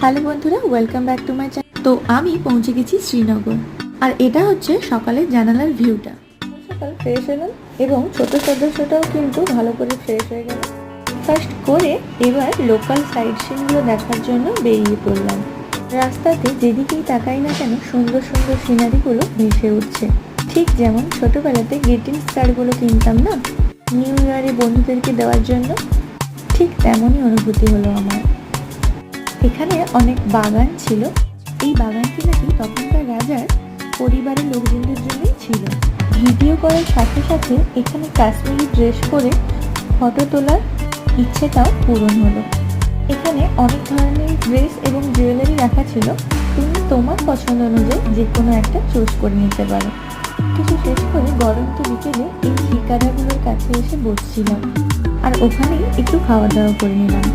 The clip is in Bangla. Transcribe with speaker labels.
Speaker 1: হ্যালো বন্ধুরা, welcome back to my channel. তো আমি পৌঁছে গেছি শ্রীনগর, আর এটা হচ্ছে সকালের জানালার ভিউটা। সকাল ফ্রেশ হলাম এবং ছোট সদস্যটাও কিন্তু ভালো করে ফ্রেশ হয়ে গেল। ফার্স্ট করে এবার লোকাল সাইট সিনগুলো দেখার জন্য বেরিয়ে পড়লাম। রাস্তাতে যেদিকেই তাকাই না কেন সুন্দর সুন্দর সিনারিগুলো ভেসে উঠছে, ঠিক যেমন ছোটবেলাতে গ্রিটিংস কার্ডগুলো কিনতাম না নিউ ইয়ারে বন্ধুদেরকে দেওয়ার জন্য, ঠিক তেমনই অনুভূতি হলো আমার। এখানে অনেক বাগান ছিল। এই বাগানটি নাকি তখনকার রাজার পরিবারের লোকজনদের জন্যই ছিল। ভিডিও করার সাথে সাথে এখানে কাশ্মীরি ড্রেস পরে ফটো তোলার ইচ্ছেটাও পূরণ হলো। এখানে অনেক ধরনের ড্রেস এবং জুয়েলারি রাখা ছিল, তুমি তোমার পছন্দ অনুযায়ী যে কোনো একটা চুজ করে নিতে পারো। কিছু শেষ করে গরন্ত বিকেলে এই শিকারাগুলোর কাছে এসে বসছিলাম, আর ওখানেই একটু খাওয়া দাওয়া করে নিলাম।